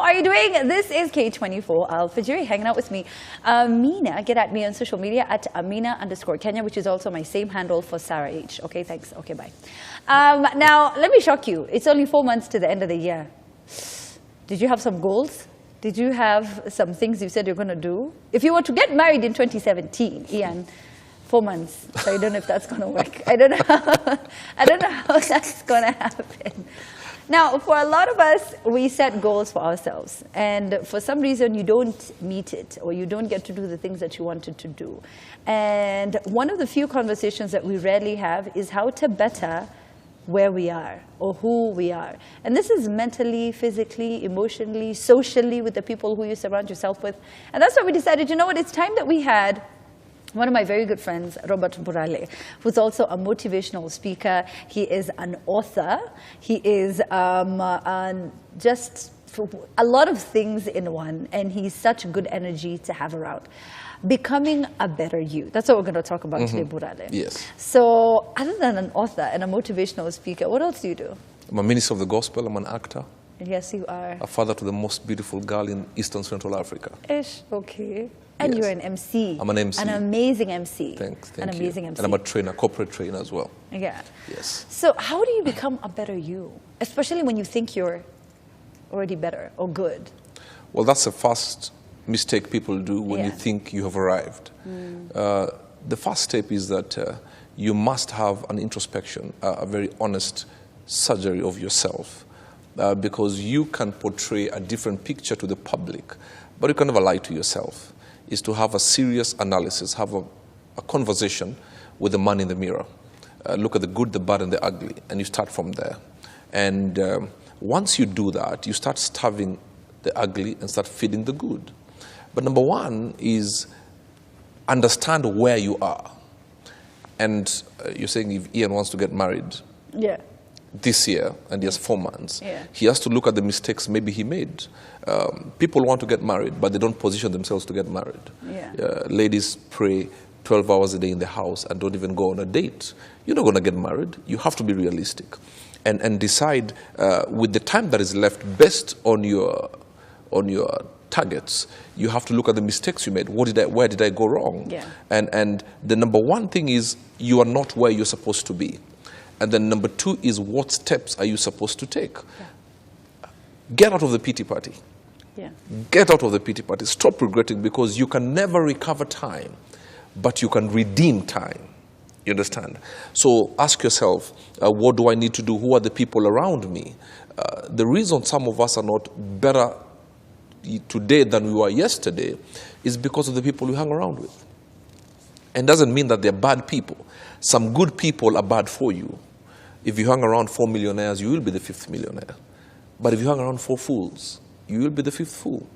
are you doing? This is K24 Al Fajiri hanging out with me. Amina, get at me on social media at Amina_Kenya, which is also my same handle for Sarah H. Okay, thanks. Okay, bye. Now, let me shock you. It's only 4 months to the end of the year. Did you have some goals? Did you have some things you said you're going to do? If you were to get married in 2017, Ian, 4 months. So I don't know if that's going to work. I don't know how that's going to happen. Now, for a lot of us, we set goals for ourselves. And for some reason, you don't meet it, or you don't get to do the things that you wanted to do. And one of the few conversations that we rarely have is how to better where we are or who we are. And this is mentally, physically, emotionally, socially, with the people who you surround yourself with. And that's why we decided, you know what, it's time that we had one of my very good friends, Robert Burale, who's also a motivational speaker. He is an author. He is just a lot of things in one, and he's such good energy to have around. Becoming a better you. That's what we're going to talk about today, Burale. Yes. So other than an author and a motivational speaker, what else do you do? I'm a minister of the gospel. I'm an actor. Yes, you are. A father to the most beautiful girl in Eastern Central Africa. Ish, okay. And yes. You're an MC. I'm an MC. An amazing MC. Thank an amazing you. MC. And I'm a trainer, corporate trainer as well. Yeah. Yes. So how do you become a better you? Especially when you think you're already better or good. Well, that's the first mistake people do when you think you have arrived. The first step is that you must have an introspection, a very honest surgery of yourself. Because you can portray a different picture to the public, but you can never lie to yourself. Is to have a serious analysis, have a conversation with the man in the mirror. Look at the good, the bad, and the ugly, and you start from there. And once you do that, you start starving the ugly and start feeding the good. But number one is understand where you are. And you're saying if Ian wants to get married this year, and he has 4 months, he has to look at the mistakes maybe he made. People want to get married, but they don't position themselves to get married. Ladies pray 12 hours a day in the house and don't even go on a date. You're not going to get married. You have to be realistic and decide with the time that is left based on your targets. You have to look at the mistakes you made. Where did I go wrong? And the number one thing is you are not where you're supposed to be. And then number two is what steps are you supposed to take? Get out of the pity party. Get out of the pity party. Stop regretting, because you can never recover time, but you can redeem time. You understand? So ask yourself, what do I need to do? Who are the people around me? The reason some of us are not better today than we were yesterday is because of the people we hang around with. And doesn't mean that they're bad people. Some good people are bad for you. If you hang around 4 millionaires, you will be the 5th millionaire. But if you hang around 4 fools, you will be the 5th fool.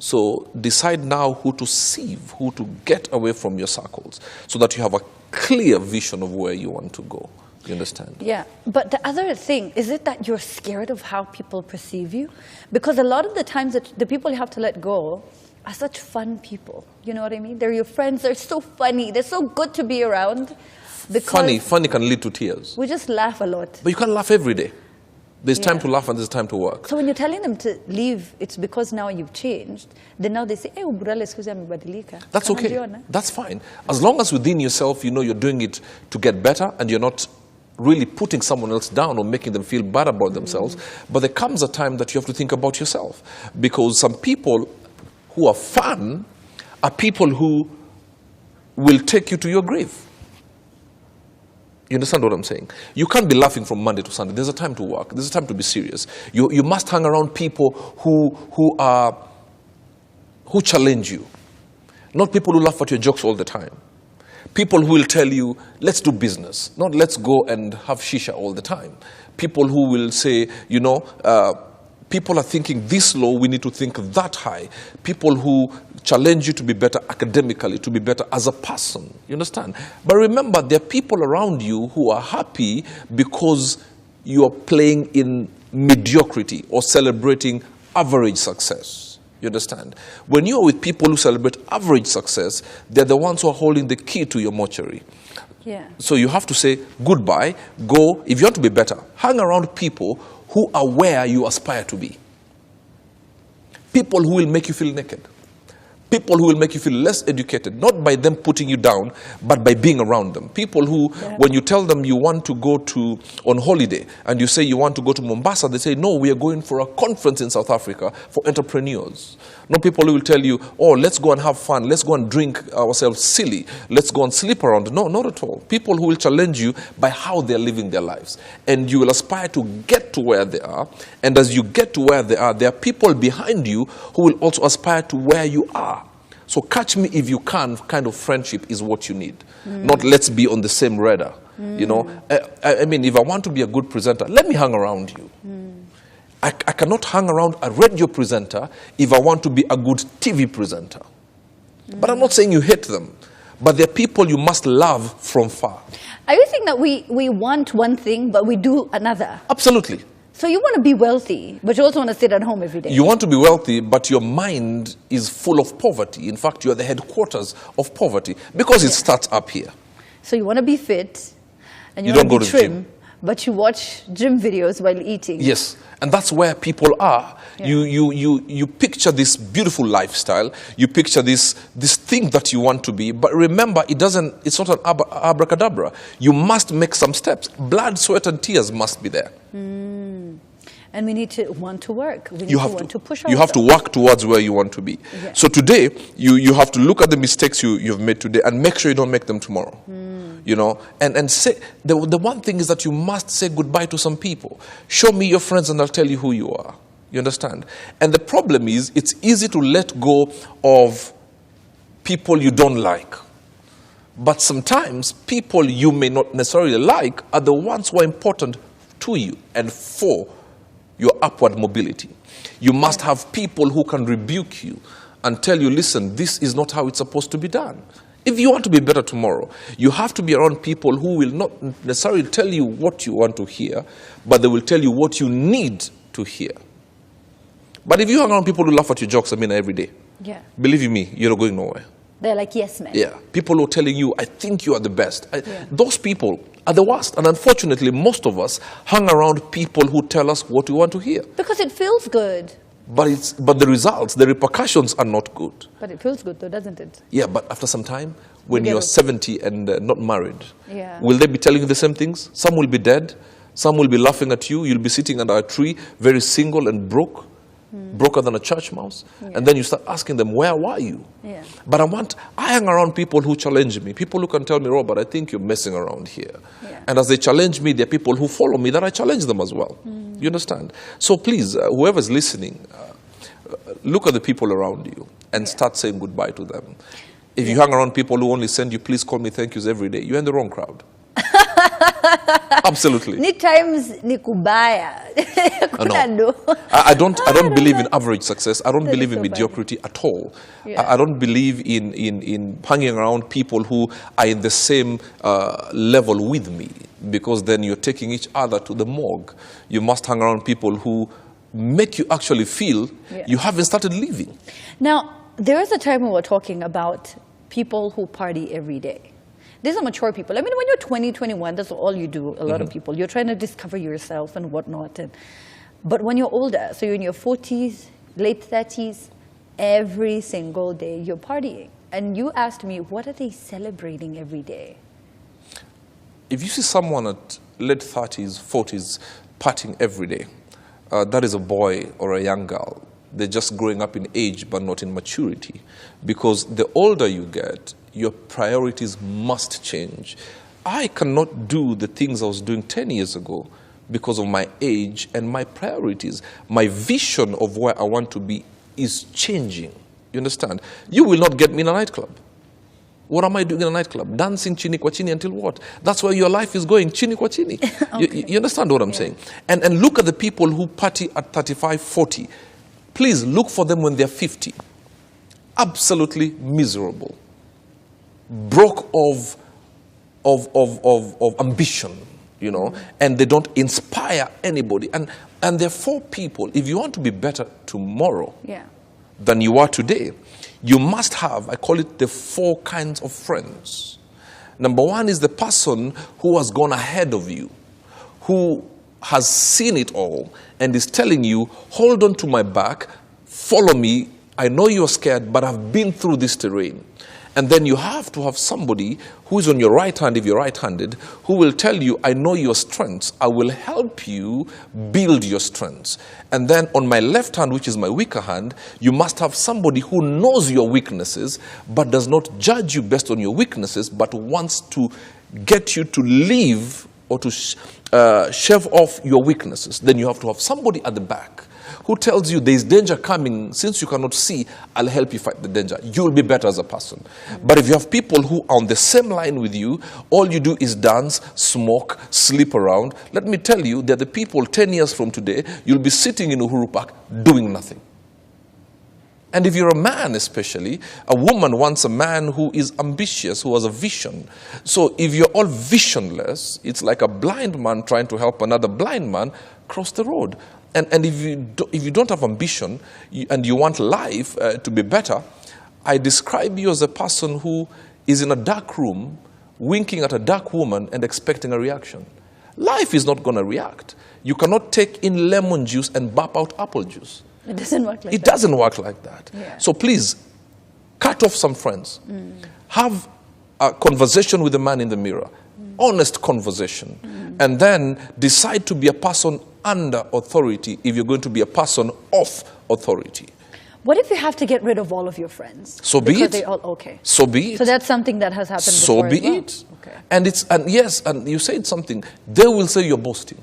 So decide now who to sieve, who to get away from your circles, so that you have a clear vision of where you want to go. You understand? Yeah, but the other thing, is it that you're scared of how people perceive you? Because a lot of the times that the people you have to let go are such fun people. You know what I mean? They're your friends. They're so funny. They're so good to be around. Funny can lead to tears. We just laugh a lot. But you can't laugh every day. There's time to laugh and there's time to work. So when you're telling them to leave, it's because now you've changed. Then now they say, hey, Burale, sikuzi amebadilika. That's okay. That's fine. As long as within yourself you know you're doing it to get better and you're not really putting someone else down or making them feel bad about themselves. But there comes a time that you have to think about yourself. Because some people who are fun are people who will take you to your grave. You understand what I'm saying? You can't be laughing from Monday to Sunday. There's a time to work. There's a time to be serious. You must hang around people who challenge you. Not people who laugh at your jokes all the time. People who will tell you, let's do business. Not let's go and have shisha all the time. People who will say, you know, people are thinking this low, we need to think that high. People who challenge you to be better academically, to be better as a person. You understand? But remember, there are people around you who are happy because you are playing in mediocrity or celebrating average success. You understand? When you are with people who celebrate average success, they're the ones who are holding the key to your mortuary. So you have to say goodbye, go. If you want to be better, hang around people who are where you aspire to be. People who will make you feel naked. People who will make you feel less educated, not by them putting you down, but by being around them. People who, when you tell them you want to go on holiday, and you say you want to go to Mombasa, they say, no, we are going for a conference in South Africa for entrepreneurs. Not people who will tell you, oh, let's go and have fun, let's go and drink ourselves silly, let's go and sleep around. No, not at all. People who will challenge you by how they're living their lives. And you will aspire to get to where they are. And as you get to where they are, there are people behind you who will also aspire to where you are. So catch me if you can kind of friendship is what you need. Not let's be on the same radar. You know, I mean, if I want to be a good presenter, let me hang around you. I cannot hang around a radio presenter if I want to be a good TV presenter. But I'm not saying you hate them. But they're people you must love from far. Are you saying that we want one thing, but we do another? Absolutely. So you want to be wealthy, but you also want to sit at home every day. You want to be wealthy, but your mind is full of poverty. In fact, you are the headquarters of poverty because it starts up here. So you want to be fit, and you don't want go to to be the trim, but you watch gym videos while eating. Yes, and that's where people are. Yeah. You picture this beautiful lifestyle. You picture this thing that you want to be. But remember, it's not an abracadabra. You must make some steps. Blood, sweat, and tears must be there. And we need to want to work. We need You to have want to push You have to ourselves. work towards where you want to be. Yeah. So today, you have to look at the mistakes you've made today and make sure you don't make them tomorrow. You know, and say the one thing is that you must say goodbye to some people. Show me your friends and I'll tell you who you are. You understand? And the problem is, it's easy to let go of people you don't like. But sometimes people you may not necessarily like are the ones who are important to you and for your upward mobility. You must have people who can rebuke you and tell you, listen, this is not how it's supposed to be done. If you want to be better tomorrow, you have to be around people who will not necessarily tell you what you want to hear, but they will tell you what you need to hear. But if you hang around people who laugh at your jokes, every day, believe me, you're not going nowhere. They're like, yes, man. Yeah, people who are telling you, I think you are the best. Those people are the worst. And unfortunately, most of us hang around people who tell us what we want to hear. Because it feels good. But the results, the repercussions are not good. But it feels good though, doesn't it? Yeah, but after some time, when You get you're it. 70 and not married, Yeah. will they be telling you the same things? Some will be dead. Some will be laughing at you. You'll be sitting under a tree, very single and broke. Broker than a church mouse. And then you start asking them, where were you? Yeah. But I hang around people who challenge me. People who can tell me, Robert, I think you're messing around here. Yeah. And as they challenge me, there are people who follow me that I challenge them as well. You understand? So please, whoever's listening, look at the people around you and start saying goodbye to them. If you hang around people who only send you, please call me thank yous every day, you're in the wrong crowd. Absolutely. Ni times ni kubaya. Kuna do. I don't believe in average success. I don't That believe is in so mediocrity at all. Yeah. I don't believe in hanging around people who are in the same level with me, because then you're taking each other to the morgue. You must hang around people who make you actually feel you haven't started living. Now, there is a time when we're talking about people who party every day. These are mature people. When you're 20, 21, that's all you do, a lot of people. You're trying to discover yourself and whatnot. But when you're older, so you're in your 40s, late 30s, every single day you're partying. And you asked me, what are they celebrating every day? If you see someone at late 30s, 40s, partying every day, that is a boy or a young girl. They're just growing up in age but not in maturity. Because the older you get, your priorities must change. I cannot do the things I was doing 10 years ago because of my age and my priorities. My vision of where I want to be is changing. You understand? You will not get me in a nightclub. What am I doing in a nightclub? Dancing chini kwa chini until what? That's where your life is going, chini kwa chini. Okay. You understand what I'm saying? And look at the people who party at 35, 40. Please look for them when they're 50. Absolutely miserable. Broke of ambition, you know, and they don't inspire anybody. And therefore, people, if you want to be better tomorrow than you are today, you must have, I call it the 4 kinds of friends. Number 1 is the person who has gone ahead of you, who has seen it all and is telling you, hold on to my back, follow me. I know you're scared, but I've been through this terrain. And then you have to have somebody who is on your right hand, if you're right-handed, who will tell you, I know your strengths. I will help you build your strengths. And then on my left hand, which is my weaker hand, you must have somebody who knows your weaknesses, but does not judge you based on your weaknesses, but wants to get you to leave or to shave off your weaknesses. Then you have to have somebody at the back who tells you there's danger coming. Since you cannot see, I'll help you fight the danger. You'll be better as a person. But if you have people who are on the same line with you, all you do is dance, smoke, sleep around, let me tell you, they're the people 10 years from today, you'll be sitting in Uhuru Park doing nothing. And if you're a man especially, a woman wants a man who is ambitious, who has a vision. So if you're all visionless, it's like a blind man trying to help another blind man cross the road. And if you don't have ambition and you want life to be better, I describe you as a person who is in a dark room, winking at a dark woman and expecting a reaction. Life is not going to react. You cannot take in lemon juice and burp out apple juice. It doesn't work like that. It doesn't work like that. Yeah. So please, cut off some friends. Have a conversation with the man in the mirror. Honest conversation. And then decide to be a person under authority if you're going to be a person of authority. What if you have to get rid of all of your friends? So be because it. They all, okay. So be it. So that's something that has happened So before be as well. it. Okay. And yes, and you said something. They will say you're boasting.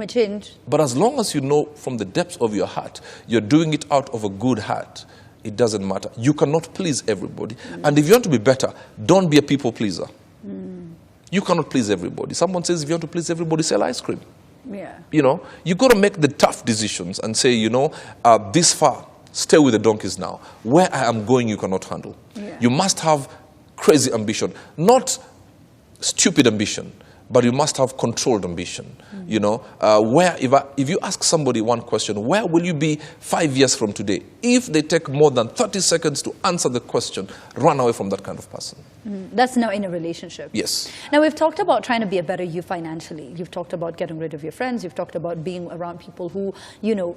Change. But as long as you know from the depths of your heart, you're doing it out of a good heart, it doesn't matter. You cannot please everybody. And if you want to be better, don't be a people pleaser. You cannot please everybody. Someone says if you want to please everybody, sell ice cream. Yeah. You know, you got to make the tough decisions and say, you know, this far, stay with the donkeys now. Where I am going, you cannot handle. Yeah. You must have crazy ambition, not stupid ambition, but you must have controlled ambition. You know, if you ask somebody one question, where will you be 5 years from today? If they take more than 30 seconds to answer the question, run away from that kind of person. That's now in a relationship. Yes. Now, we've talked about trying to be a better you financially. You've talked about getting rid of your friends. You've talked about being around people who, you know,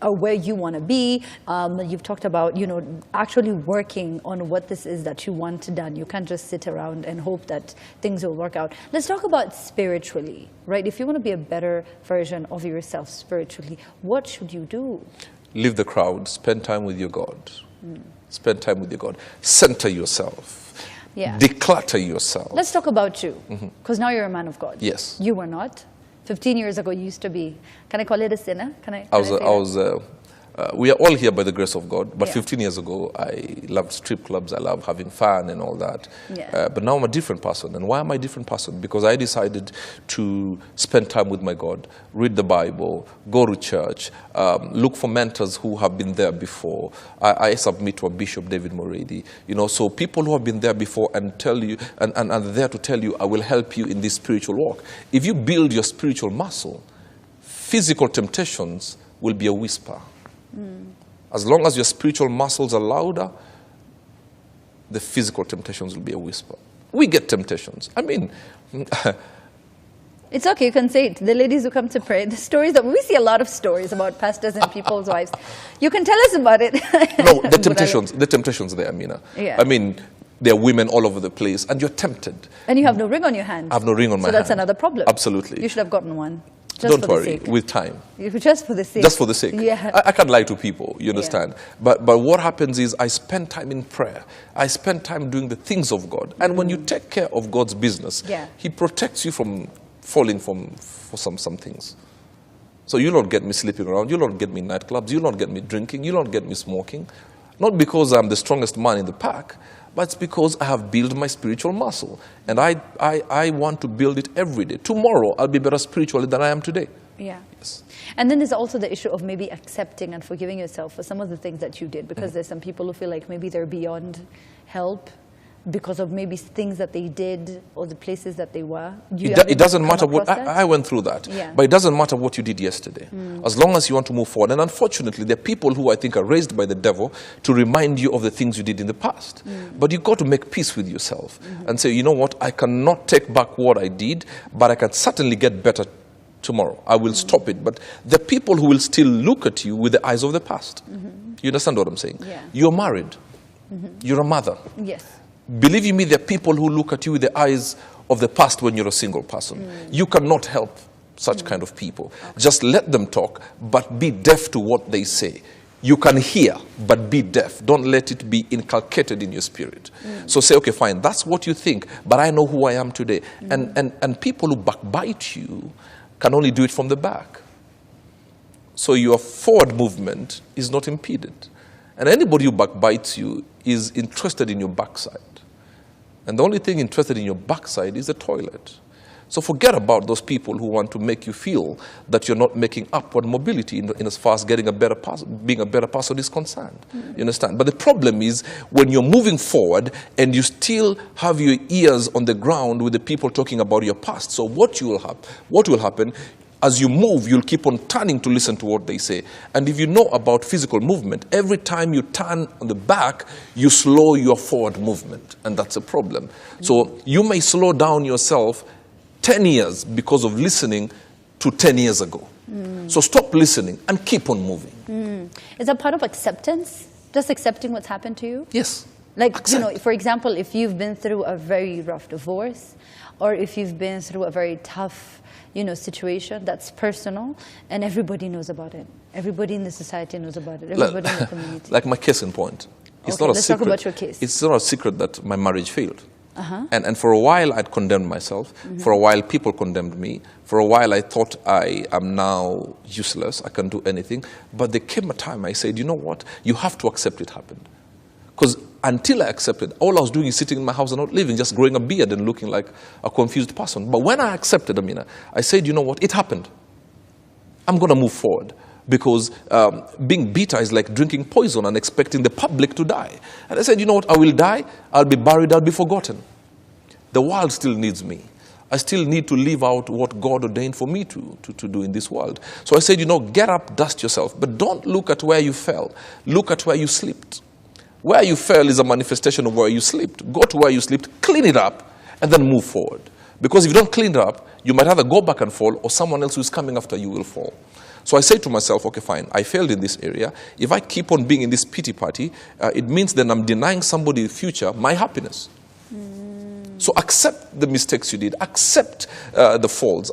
are where you want to be. You've talked about, you know, actually working on what this is that you want done. You can't just sit around and hope that things will work out. Let's talk about spiritually, right? If you want to be a better version of yourself spiritually, what should you do? Leave the crowd. Spend time with your God. Spend time with your God. Center yourself. Yeah. Declutter yourself. Let's talk about you, because now you're a man of God. Yes. You were not. 15 years ago, you used to be. Can I call it a sinner? We are all here by the grace of God, but Yeah. 15 years ago, I loved strip clubs, I loved having fun and all that. Yeah. But now I'm a different person. And why am I a different person? Because I decided to spend time with my God, read the Bible, go to church, look for mentors who have been there before. I submit to a Bishop David Moredi. You know, so people who have been there before and tell you, and are there to tell you, I will help you in this spiritual walk. If you build your spiritual muscle, physical temptations will be a whisper. As long as your spiritual muscles are louder, the physical temptations will be a whisper. We get temptations. I mean, It's okay, you can say it. The ladies who come to pray, the stories that we see a lot of stories about pastors and people's wives. You can tell us about it. no, the temptations there, Amina. Yeah. I mean, there are women all over the place, and you're tempted. And you have no ring on your hand. I have no ring on my hand. So that's another problem. Absolutely. You should have gotten one. Just Don't for the worry, sake. with time. Just for the sake. Just for the sake. Yeah. I can't lie to people, you understand? But what happens is I spend time in prayer. I spend time doing the things of God. And when you take care of God's business, Yeah. He protects you from falling for some things. So you'll not get me sleeping around. You'll not get me in nightclubs. You'll not get me drinking. You'll not get me smoking. Not because I'm the strongest man in the pack, but it's because I have built my spiritual muscle. And I want to build it every day. Tomorrow, I'll be better spiritually than I am today. Yeah. Yes. And then there's also the issue of maybe accepting and forgiving yourself for some of the things that you did, because there's some people who feel like maybe they're beyond help because of maybe things that they did or the places that they were. It doesn't matter what, that? I went through that, Yeah. but it doesn't matter what you did yesterday. As long as you want to move forward. And unfortunately, there are people who I think are raised by the devil to remind you of the things you did in the past. But you've got to make peace with yourself and say, you know what, I cannot take back what I did, but I can certainly get better tomorrow. I will stop it. But the people who will still look at you with the eyes of the past. You understand what I'm saying? Yeah. You're married. You're a mother. Yes. Believe you me, there are people who look at you with the eyes of the past when you're a single person. You cannot help such kind of people. Just let them talk, but be deaf to what they say. You can hear, but be deaf. Don't let it be inculcated in your spirit. So say, okay, fine, that's what you think, but I know who I am today. And people who backbite you can only do it from the back. So your forward movement is not impeded. And anybody who backbites you is interested in your backside. And the only thing interested in your backside is the toilet. So forget about those people who want to make you feel that you're not making upward mobility in as far as getting a better being a better person is concerned. You understand? But the problem is when you're moving forward and you still have your ears on the ground with the people talking about your past. So what will happen? As you move, you'll keep on turning to listen to what they say. And if you know about physical movement, every time you turn on the back, you slow your forward movement. And that's a problem. So you may slow down yourself 10 years because of listening to 10 years ago. So stop listening and keep on moving. Is that part of acceptance? Just accepting what's happened to you? Yes. Like, Accept. you know, for example, if you've been through a very rough divorce, or if you've been through a very tough, you know, situation that's personal, and everybody knows about it. Everybody in the society knows about it. Everybody in the community. Like my case in point. It's Okay, not a let's secret. talk about your case. It's not a secret that my marriage failed. And for a while, I'd condemned myself. For a while, people condemned me. For a while, I thought I am now useless. I can do anything. But there came a time I said, you know what? You have to accept it happened. Because until I accepted, all I was doing is sitting in my house and not living, just growing a beard and looking like a confused person. But when I accepted, Amina, I said, you know what? It happened. I'm going to move forward. Because being bitter is like drinking poison and expecting the public to die. And I said, you know what, I will die, I'll be buried, I'll be forgotten. The world still needs me. I still need to live out what God ordained for me to do in this world. So I said, you know, get up, dust yourself, but don't look at where you fell. Look at where you slipped. Where you fell is a manifestation of where you slipped. Go to where you slipped, clean it up, and then move forward. Because if you don't clean it up, you might either go back and fall, or someone else who is coming after you will fall. So I say to myself, okay, fine, I failed in this area. If I keep on being in this pity party, it means then I'm denying somebody in the future my happiness. So accept the mistakes you did. Accept the faults.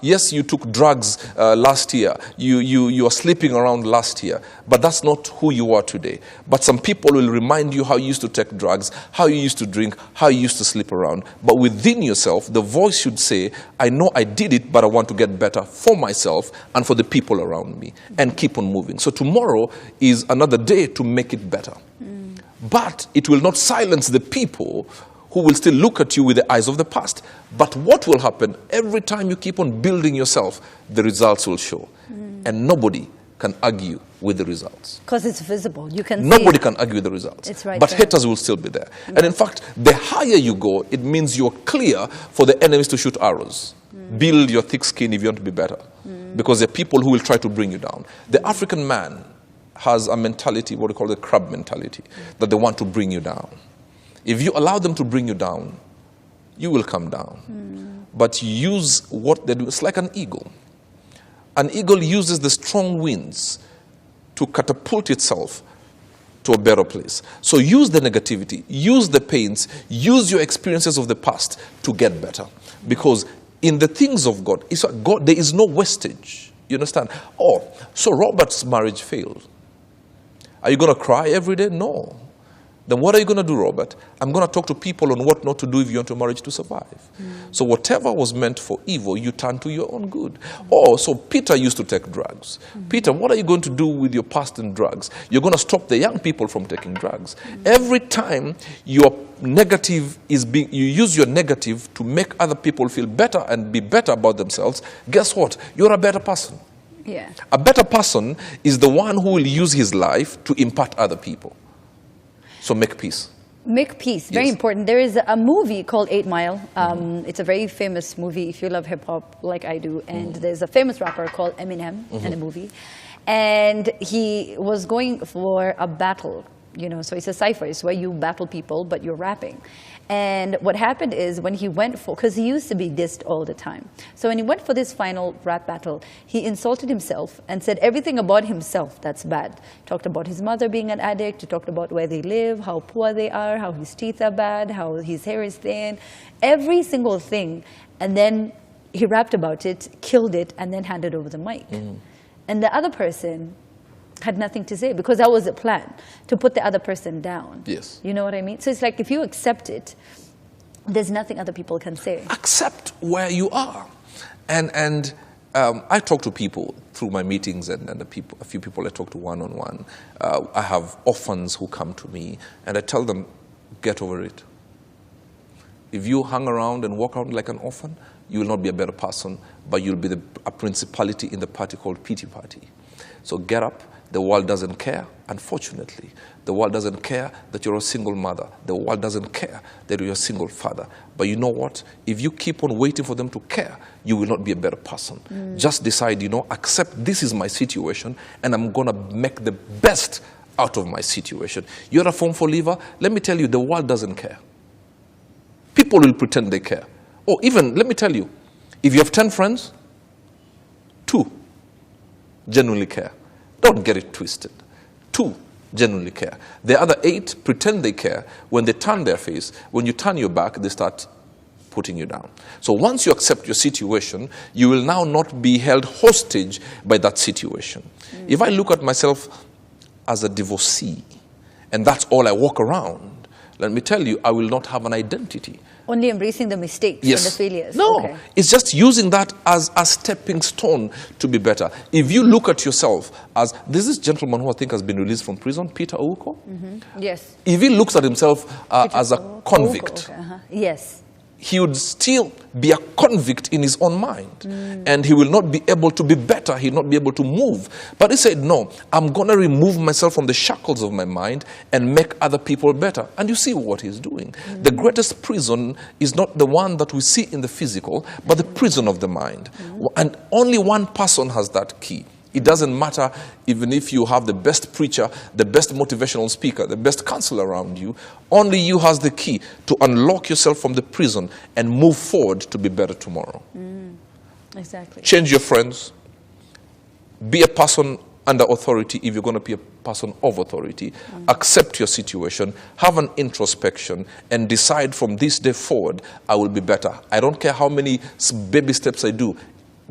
Yes, you took drugs last year. You are sleeping around last year. But that's not who you are today. But some people will remind you how you used to take drugs, how you used to drink, how you used to sleep around. But within yourself, the voice should say, I know I did it, but I want to get better for myself and for the people around me. And keep on moving. So tomorrow is another day to make it better. But it will not silence the people who will still look at you with the eyes of the past. But what will happen, every time you keep on building yourself, the results will show. And nobody can argue with the results. Because it's visible. You can Nobody see can argue with the results. It's right but there. haters will still be there. And in fact, the higher you go, it means you're clear for the enemies to shoot arrows. Build your thick skin if you want to be better. Because there are people who will try to bring you down. The African man has a mentality, what we call the crab mentality, that they want to bring you down. If you allow them to bring you down, you will come down. But you use what they do. It's like an eagle. An eagle uses the strong winds to catapult itself to a better place. So use the negativity, use the pains, use your experiences of the past to get better. Because in the things of God, there is no wastage. You understand? Oh, so Robert's marriage failed. Are you going to cry every day? No. Then what are you going to do, Robert? I'm going to talk to people on what not to do if you want your marriage to survive. So whatever was meant for evil, you turn to your own good. Oh, so Peter used to take drugs. Peter, what are you going to do with your past and drugs? You're going to stop the young people from taking drugs. Every time your negative is being, you use your negative to make other people feel better and be better about themselves, guess what? You're a better person. Yeah. A better person is the one who will use his life to impact other people. So make peace. Make peace, very important. There is a movie called 8 Mile. It's a very famous movie if you love hip hop like I do. And there's a famous rapper called Eminem in the movie. And he was going for a battle you know, so it's a cipher. It's where you battle people, but you're rapping. And what happened is when he went for, because he used to be dissed all the time. So when he went for this final rap battle, he insulted himself and said everything about himself that's bad. Talked about his mother being an addict, he talked about where they live, how poor they are, how his teeth are bad, how his hair is thin, every single thing. And then he rapped about it, killed it, and then handed over the mic. And the other person had nothing to say because that was the plan, to put the other person down. Yes. You know what I mean? So it's like if you accept it, there's nothing other people can say. Accept where you are. And I talk to people through my meetings and a few people I talk to one-on-one. I have orphans who come to me and I tell them, get over it. If you hang around and walk around like an orphan, you will not be a better person, but you'll be a principality in the party called Pity Party. So get up. The world doesn't care, unfortunately. The world doesn't care that you're a single mother. The world doesn't care that you're a single father. But you know what? If you keep on waiting for them to care, you will not be a better person. Just decide, you know, accept this is my situation, and I'm going to make the best out of my situation. You're a Form 4 leaver. Let me tell you, the world doesn't care. People will pretend they care. Or even, let me tell you, if you have 10 friends, 2 genuinely care. Don't get it twisted. 2 genuinely care. The other 8 pretend they care. When they turn their face, when you turn your back, they start putting you down. So once you accept your situation, you will now not be held hostage by that situation. If I look at myself as a divorcee, and that's all I walk around, let me tell you, I will not have an identity. Only embracing the mistakes and the failures. No, okay. It's just using that as a stepping stone to be better. If you look at yourself as, this gentleman who I think has been released from prison, Peter Ouko. Yes. If he looks at himself as a convict, yes, he would still be a convict in his own mind. And he will not be able to be better. He will not be able to move. But he said, no, I'm going to remove myself from the shackles of my mind and make other people better. And you see what he's doing. The greatest prison is not the one that we see in the physical, but the prison of the mind. And only one person has that key. It doesn't matter even if you have the best preacher, the best motivational speaker, the best counselor around you. Only you has the key to unlock yourself from the prison and move forward to be better tomorrow. Exactly. Change your friends. Be a person under authority if you're going to be a person of authority. Accept your situation. Have an introspection and decide from this day forward, I will be better. I don't care how many baby steps I do.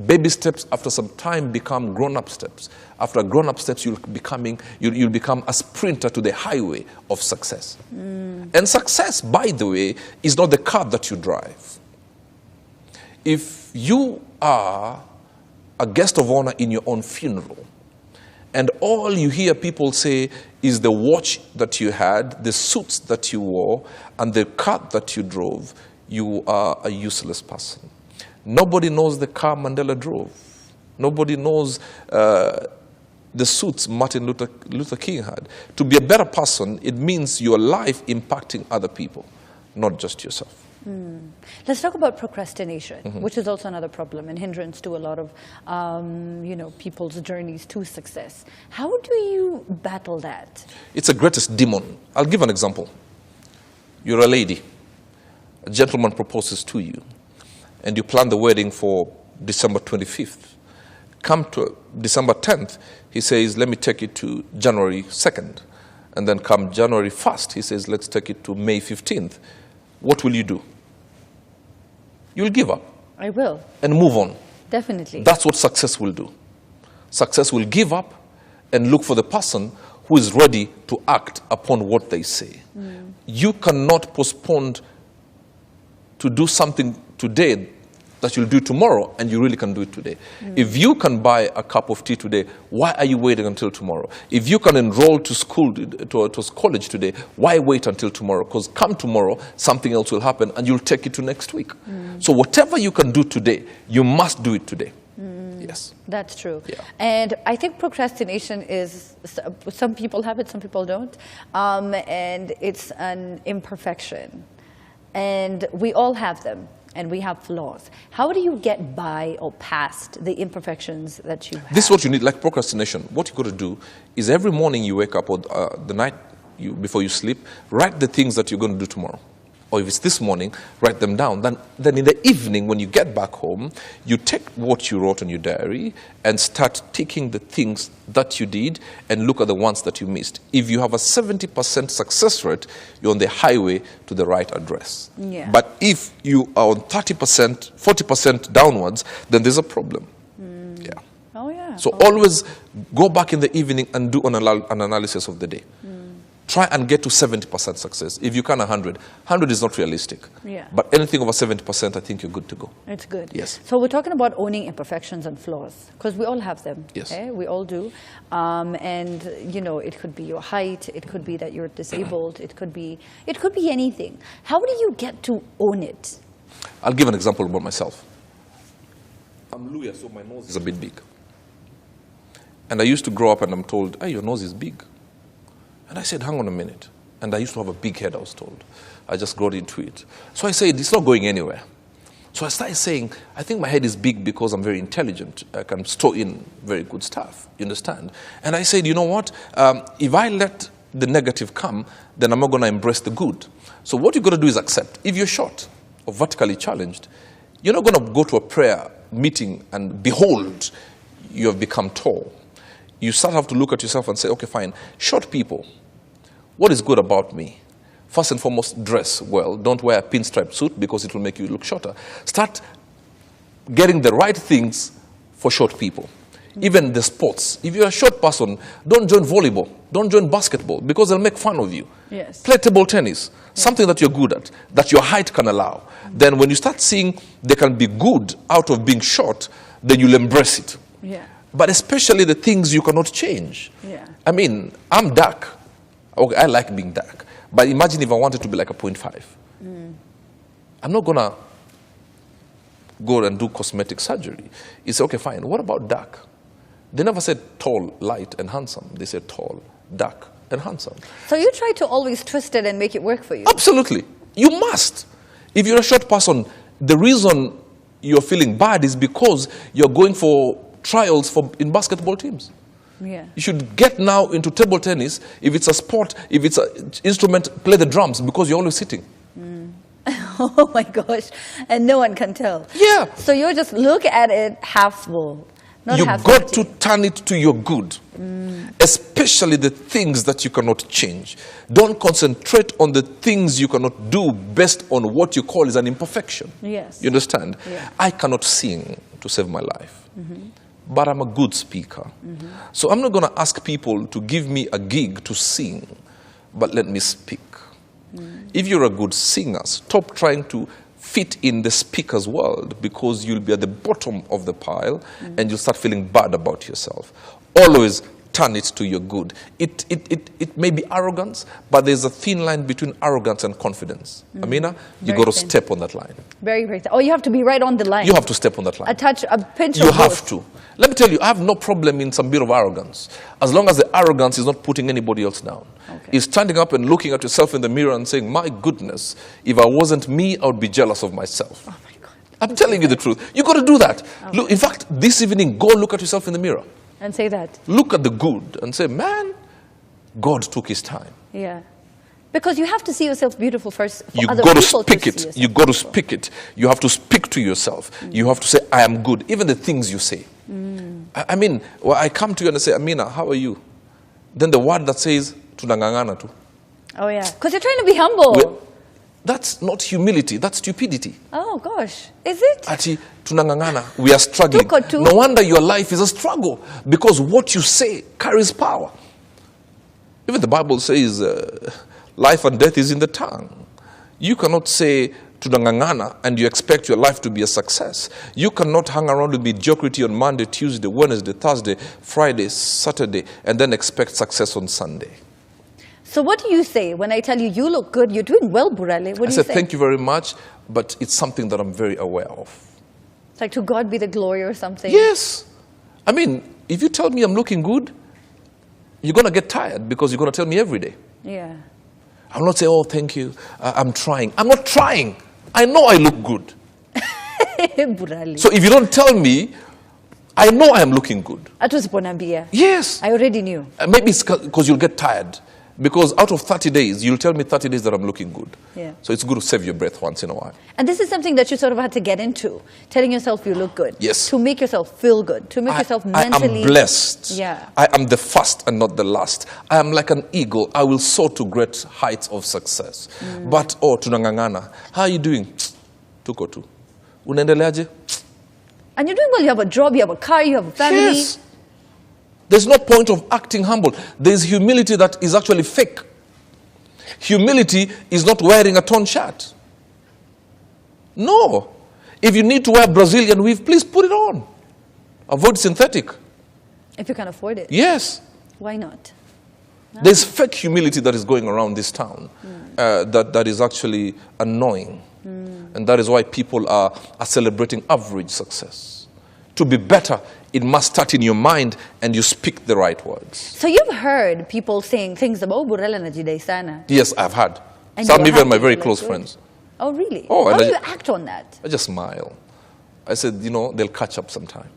Baby steps after some time become grown-up steps. After grown-up steps, you'll become a sprinter to the highway of success. And success, by the way, is not the car that you drive. If you are a guest of honor in your own funeral, and all you hear people say is the watch that you had, the suits that you wore, and the car that you drove, you are a useless person. Nobody knows the car Mandela drove. Nobody knows the suits Martin Luther King had. To be a better person, it means your life impacting other people, not just yourself. Let's talk about procrastination, which is also another problem and hindrance to a lot of people's journeys to success. How do you battle that? It's the greatest demon. I'll give an example. You're a lady. A gentleman proposes to you, and you plan the wedding for December 25th. Come to December 10th, he says, let me take it to January 2nd. And then come January 1st, he says, let's take it to May 15th. What will you do? You'll give up. I will. And move on. Definitely. That's what success will do. Success will give up and look for the person who is ready to act upon what they say. You cannot postpone to do something today that you'll do tomorrow, and you really can do it today. If you can buy a cup of tea today, why are you waiting until tomorrow? If you can enroll to school, to college today, why wait until tomorrow? Because come tomorrow, something else will happen, and you'll take it to next week. So whatever you can do today, you must do it today. Yes. That's true. Yeah. And I think procrastination is, some people have it, some people don't. And it's an imperfection. And we all have them, and we have flaws. How do you get by or past the imperfections that you have? This is what you need, like procrastination. What you got to do is every morning you wake up, or the night before you sleep, write the things that you're going to do tomorrow. Or if it's this morning, write them down. Then in the evening, when you get back home, you take what you wrote in your diary and start ticking the things that you did and look at the ones that you missed. If you have a 70% success rate, you're on the highway to the right address. Yeah. But if you are on 30%, 40% downwards, then there's a problem. Yeah. Oh, yeah. So always go back in the evening and do an analysis of the day. Try and get to 70% success. If you can 100, 100 is not realistic. Yeah. But anything over 70%, I think you're good to go. It's good. Yes. So we're talking about owning imperfections and flaws, because we all have them. Yes. We all do. And, you know, it could be your height. It could be that you're disabled. It could be anything. How do you get to own it? I'll give an example about myself. I'm Luya, so my nose is a bit big. And I used to grow up and I'm told, hey, your nose is big. And I said, hang on a minute. And I used to have a big head, I was told. I just got into it. So I said, it's not going anywhere. So I started saying, I think my head is big because I'm very intelligent. I can store in very good stuff. You understand? And I said, you know what? If I let the negative come, then I'm not going to embrace the good. So what you've got to do is accept. If you're short or vertically challenged, you're not going to go to a prayer meeting and behold, you have become tall. You start have to look at yourself and say, okay, fine, short people, what is good about me? First and foremost, dress well. Don't wear a pinstripe suit because it will make you look shorter. Start getting the right things for short people. Even the sports. If you're a short person, don't join volleyball. Don't join basketball because they'll make fun of you. Yes. Play table tennis, something that you're good at, that your height can allow. Then when you start seeing they can be good out of being short, then you'll embrace it. Yeah. But especially the things you cannot change. Yeah. I mean, I'm dark. Okay, I like being dark. But imagine if I wanted to be like a 0.5. I'm not going to go and do cosmetic surgery. You say, okay, fine. What about dark? They never said tall, light, and handsome. They said tall, dark, and handsome. So you try to always twist it and make it work for you? Absolutely. You must. If you're a short person, the reason you're feeling bad is because you're going for trials in basketball teams. Yeah. You should get now into table tennis. If it's a sport, if it's an instrument, play the drums because you're always sitting. Oh my gosh. And no one can tell. Yeah. So you just look at it half full, not You half got empty. to turn it to your good, especially the things that you cannot change. Don't concentrate on the things you cannot do based on what you call is an imperfection. Yes. You understand? Yeah. I cannot sing to save my life, but I'm a good speaker. So I'm not going to ask people to give me a gig to sing, but let me speak. If you're a good singer, stop trying to fit in the speaker's world because you'll be at the bottom of the pile and you'll start feeling bad about yourself. Always turn it to your good. It may be arrogance, but there's a thin line between arrogance and confidence. Amina, you Very got to thin. step on that line. Very, very. Oh, you have to be right on the line. You have to step on that line. a pinch You of have both. to. Let me tell you, I have no problem in some bit of arrogance, as long as the arrogance is not putting anybody else down. Okay. It's standing up and looking at yourself in the mirror and saying, my goodness, if I wasn't me, I would be jealous of myself. Oh my God. I'm telling you the truth. You got to do that. Look, in fact, this evening, go look at yourself in the mirror. And say that. Look at the good and say, man, God took his time. Yeah. Because you have to see yourself beautiful first for You other got to people speak see it. yourself You got to beautiful. speak it. You have to speak to yourself. You have to say, I am good. Even the things you say. I mean, well, I come to you and I say, Amina, how are you? Then the word that says, tunangangana tu. Oh yeah. Because you're trying to be humble. Well, that's not humility. That's stupidity. Oh gosh. Is it? Ati tunangangana. We are struggling. Tuko tu. No wonder your life is a struggle because what you say carries power. Even the Bible says life and death is in the tongue. You cannot say tunangangana and you expect your life to be a success. You cannot hang around with mediocrity on Monday, Tuesday, Wednesday, Thursday, Friday, Saturday, and then expect success on Sunday. So what do you say when I tell you, you look good, you're doing well, Burale? What do I you said, say? thank you very much, but it's something that I'm very aware of. It's like to God be the glory or something. Yes. I mean, if you tell me I'm looking good, you're going to get tired because you're going to tell me every day. Yeah. I'm not saying, oh, thank you, I'm trying. I'm not trying. I know I look good. Burale. So if you don't tell me, I know I am looking good. Atusiponambia. Yes. I already knew. Maybe it's because you'll get tired. Because out of 30 days, you'll tell me 30 days that I'm looking good. Yeah. So it's good to save your breath once in a while. And this is something that you sort of had to get into, telling yourself you look good. Yes. To make yourself feel good, to make yourself mentally... I am blessed. Yeah. I am the first and not the last. I am like an eagle. I will soar to great heights of success. But, tunangangana. How are you doing? Tuko tu. Unaendeleaje? And you're doing well. You have a job, you have a car, you have a family. Yes. There's no point of acting humble. There's humility that is actually fake. Humility is not wearing a torn shirt. No. If you need to wear Brazilian weave, please put it on. Avoid synthetic. If you can afford it. Yes. Why not? No. There's fake humility that is going around this town that is actually annoying. And that is why people are celebrating average success. To be better, it must start in your mind and you speak the right words. So you've heard people saying things about Burrell and Ajide Sana. Yes, I've had. And Some you're even my happy, very like, close good. friends. Oh, really? Oh, How and do I- you act on that? I just smile. I said, they'll catch up sometime.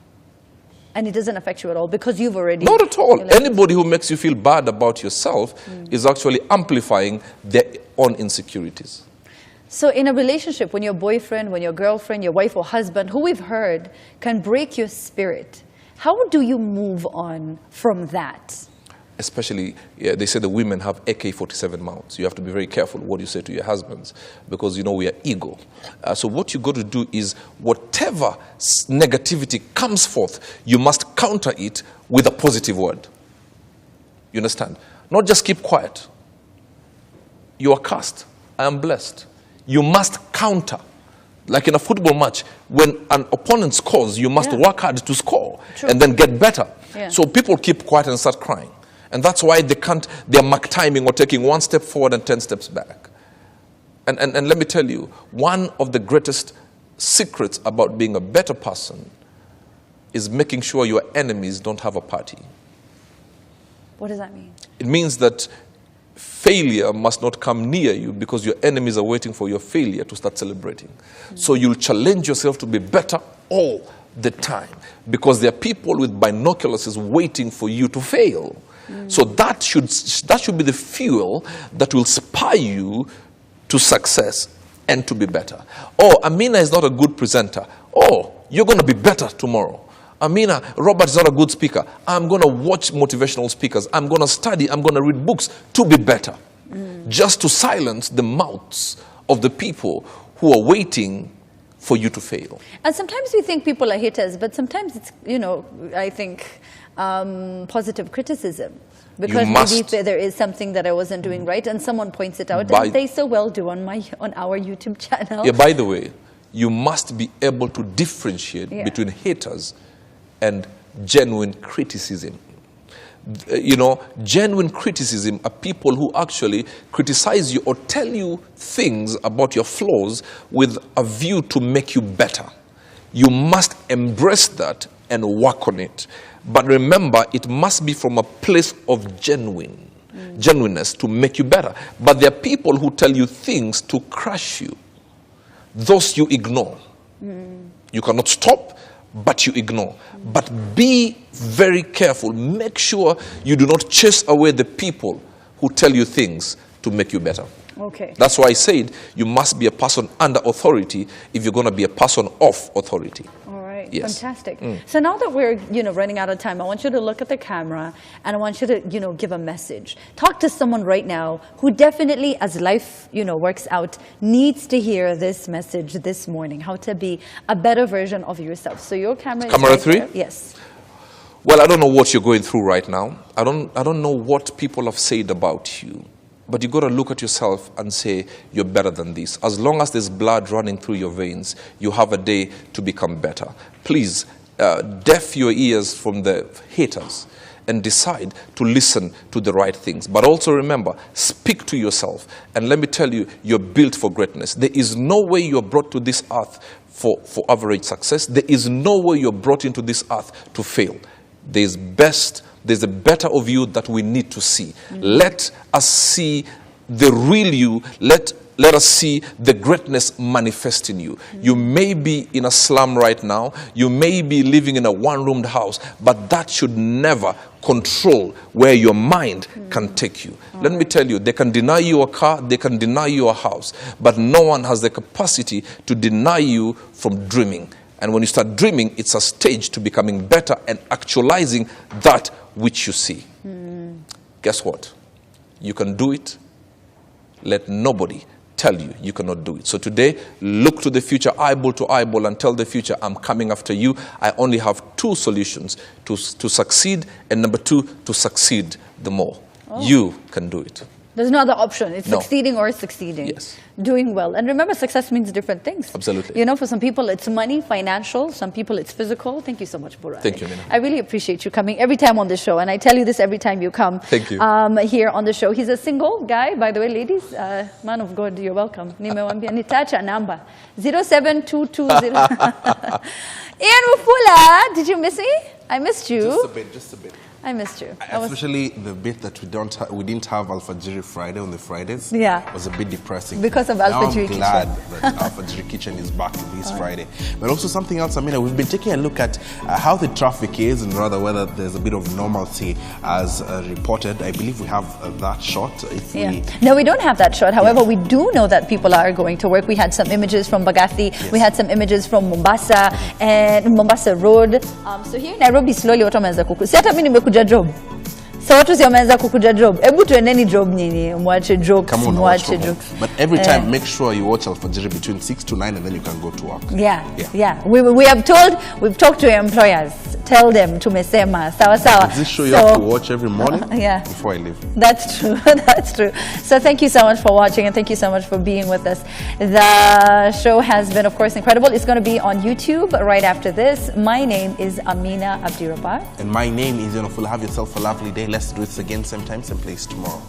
And it doesn't affect you at all because you've already... Not at all. you're like- Anybody who makes you feel bad about yourself is actually amplifying their own insecurities. So in a relationship, when your boyfriend, when your girlfriend, your wife or husband, who we've heard, can break your spirit, how do you move on from that? Especially, they say the women have AK-47 mouths. You have to be very careful what you say to your husbands because, we are ego. So what you got to do is whatever negativity comes forth, you must counter it with a positive word. You understand? Not just keep quiet. You are cursed. I am blessed. You must counter. Like in a football match, when an opponent scores, you must work hard to score and then get better. Yeah. So people keep quiet and start crying. And that's why they're mark timing or taking 1 step forward and 10 steps back. And let me tell you, one of the greatest secrets about being a better person is making sure your enemies don't have a party. What does that mean? It means that failure must not come near you because your enemies are waiting for your failure to start celebrating. So you'll challenge yourself to be better all the time because there are people with binoculars waiting for you to fail. So that should be the fuel that will spur you to success and to be better. Oh, Amina is not a good presenter. Oh, you're going to be better tomorrow. Amina, Robert is not a good speaker. I'm going to watch motivational speakers. I'm going to study. I'm going to read books to be better. Just to silence the mouths of the people who are waiting for you to fail. And sometimes we think people are haters, but sometimes it's, I think positive criticism. Because maybe there is something that I wasn't doing right and someone points it out and they so well do on our YouTube channel. Yeah, by the way, you must be able to differentiate between haters and genuine criticism. Genuine criticism are people who actually criticize you or tell you things about your flaws with a view to make you better. You must embrace that and work on it. But remember, it must be from a place of genuineness to make you better. But there are people who tell you things to crush you. Those you ignore. You cannot stop, but you ignore. But be very careful. Make sure you do not chase away the people who tell you things to make you better. Okay. That's why I said you must be a person under authority if you're going to be a person of authority. All right. Yes. Fantastic. So now that we're, running out of time, I want you to look at the camera and I want you to, give a message. Talk to someone right now who definitely, as life, works out, needs to hear this message this morning, how to be a better version of yourself. So your camera is Camera right 3? there. Yes. Well, I don't know what you're going through right now. I don't know what people have said about you. But you got to look at yourself and say, you're better than this. As long as there's blood running through your veins, you have a day to become better. Please, deaf your ears from the haters and decide to listen to the right things. But also remember, speak to yourself. And let me tell you, you're built for greatness. There is no way you're brought to this earth for average success. There is no way you're brought into this earth to fail. There's a better of you that we need to see. Let us see the real you. Let us see the greatness manifest in you. You may be in a slum right now. You may be living in a one-roomed house, but that should never control where your mind can take you. Let me tell you, they can deny you a car, they can deny you a house, but no one has the capacity to deny you from dreaming. And when you start dreaming, it's a stage to becoming better and actualizing that which you see. Guess what? You can do it. Let nobody tell you you cannot do it. So today, look to the future eyeball to eyeball and tell the future, I'm coming after you. I only have two solutions to succeed, and number two, to succeed the more. You can do it. There's no other option. It's No. succeeding or succeeding. Yes. Doing well. And remember, success means different things. Absolutely. You know, for some people, it's money, financial. Some people, it's physical. Thank you so much, Burhan. Thank you, Mina. I really appreciate you coming every time on the show. And I tell you this every time you come. Thank you. Here on the show. He's a single guy, by the way, ladies. Man of God, you're welcome. Nimewambia nitacha number 07220. Ian Wafula, did you miss me? I missed you. Just a bit. I missed you. Especially the bit that we didn't have Al Fajr Friday on the Fridays. Yeah. Was a bit depressing. Because of Al Fajr I'm glad that Al Fajr Kitchen is back this Friday. But also something else, Amina, we've been taking a look at how the traffic is, and rather whether there's a bit of normalcy as reported. I believe we have that shot. No, we don't have that shot. However, we do know that people are going to work. We had some images from Bagathi. Yes. We had some images from Mombasa and Mombasa Road. So here in Nairobi, slowly watu wameanza kuku. Si hata mimi nimekuja job. So watu wameanza kukuja job. Hebu tuendeni job nyinyi, mwache jokes, mwache jokes. But every time, make sure you watch Al Fajr between 6 to 9, and then you can go to work. Yeah. We've talked to employers. Tell them tumesema sawa sawa. Does this show you have to watch every morning? Before I leave. That's true. That's true. So thank you so much for watching, and thank you so much for being with us. The show has been, of course, incredible. It's going to be on YouTube right after this. My name is Amina Abdirabbar. And my name is Yonofula. Have yourself a lovely day. Let's do this again, same time, same place tomorrow.